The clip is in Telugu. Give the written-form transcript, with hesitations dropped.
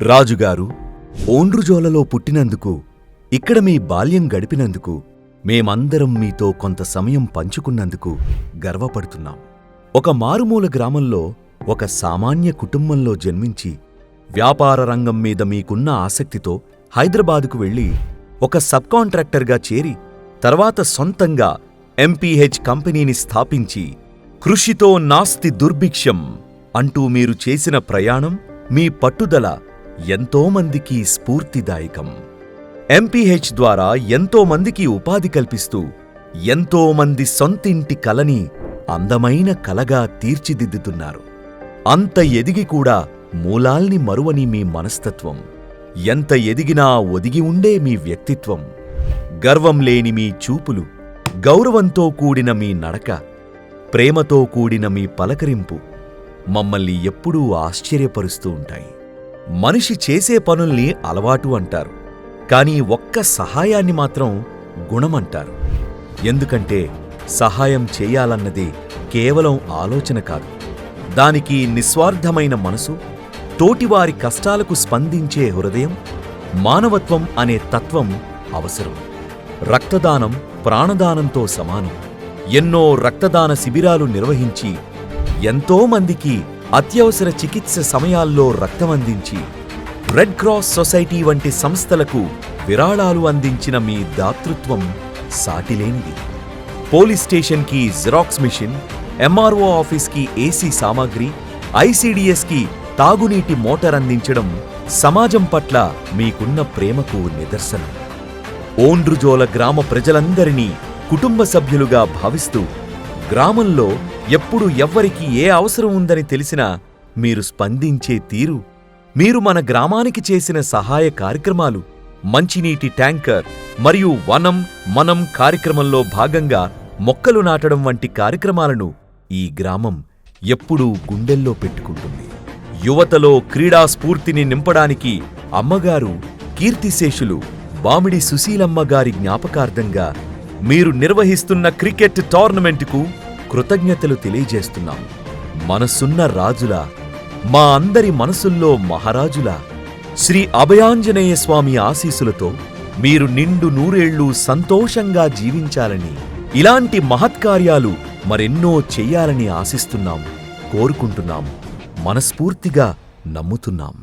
రాజుగారు, ఓండ్రుజోలలో పుట్టినందుకు, ఇక్కడ మీ బాల్యం గడిపినందుకు, మేమందరం మీతో కొంత సమయం పంచుకున్నందుకు గర్వపడుతున్నాం. ఒక మారుమూల గ్రామంలో ఒక సామాన్య కుటుంబంలో జన్మించి వ్యాపార రంగం మీద మీకున్న ఆసక్తితో హైదరాబాదుకు వెళ్లి ఒక సబ్ కాంట్రాక్టర్గా చేరి తర్వాత సొంతంగా MPH కంపెనీని స్థాపించి కృషితో నాస్తి దుర్భిక్షం అంటూ మీరు చేసిన ప్రయాణం, మీ పట్టుదల ఎంతోమందికి స్ఫూర్తిదాయకం. MPH ద్వారా ఎంతోమందికి ఉపాధి కల్పిస్తూ ఎంతోమంది సొంతింటి కలని అందమైన కలగా తీర్చిదిద్దుతున్నారు. అంత ఎదిగి కూడా మూలాల్ని మరువని మీ మనస్తత్వం, ఎంత ఎదిగినా ఒదిగి ఉండే మీ వ్యక్తిత్వం, గర్వం లేని మీ చూపులు, గౌరవంతో కూడిన మీ నడక, ప్రేమతో కూడిన మీ పలకరింపు మమ్మల్ని ఎప్పుడూ ఆశ్చర్యపరుస్తూ ఉంటాయి. మనిషి చేసే పనుల్ని అలవాటు అంటారు, కానీ ఒక్క సహాయాన్ని మాత్రం గుణమంటారు. ఎందుకంటే సహాయం చేయాలన్నది కేవలం ఆలోచన కాదు, దానికి నిస్వార్థమైన మనసు, తోటివారి కష్టాలకు స్పందించే హృదయం, మానవత్వం అనే తత్వం అవసరం. రక్తదానం ప్రాణదానంతో సమానం. ఎన్నో రక్తదాన శిబిరాలు నిర్వహించి ఎంతోమందికి అత్యవసర చికిత్స సమయాల్లో రక్తమందించి రెడ్ క్రాస్ సొసైటీ వంటి సంస్థలకు విరాళాలు అందించిన మీ దాతృత్వం సాటిలేనిది. పోలీస్ స్టేషన్కి జిరాక్స్ మిషన్, MRO ఆఫీస్కి AC సామాగ్రి, ICDSకి తాగునీటి మోటార్ అందించడం సమాజం పట్ల మీకున్న ప్రేమకు నిదర్శనం. ఓండ్రుజోల గ్రామ ప్రజలందరినీ కుటుంబ సభ్యులుగా భావిస్తూ గ్రామంలో ఎప్పుడు ఎవ్వరికి ఏ అవసరం ఉందని తెలిసినా మీరు స్పందించే తీరు, మీరు మన గ్రామానికి చేసిన సహాయ కార్యక్రమాలు, మంచినీటి ట్యాంకర్ మరియు వనం మనం కార్యక్రమంలో భాగంగా మొక్కలు నాటడం వంటి కార్యక్రమాలను ఈ గ్రామం ఎప్పుడూ గుండెల్లో పెట్టుకుంటుంది. యువతలో క్రీడా స్ఫూర్తిని నింపడానికి అమ్మగారు కీర్తిశేషులు బామిడి సుశీలమ్మ గారి జ్ఞాపకార్థంగా మీరు నిర్వహిస్తున్న క్రికెట్ టోర్నమెంటుకు కృతజ్ఞతలు తెలియజేస్తున్నాం. మనసున్న రాజులా, మా అందరి మనసుల్లో మహారాజులా, శ్రీ అభయాంజనేయ స్వామి ఆశీసులతో మీరు నిండు నూరేళ్లు సంతోషంగా జీవించాలని, ఇలాంటి మహత్కార్యాలు మరెన్నో చెయ్యాలని ఆశిస్తున్నాం, కోరుకుంటున్నాం, మనస్ఫూర్తిగా నమ్ముతున్నాం.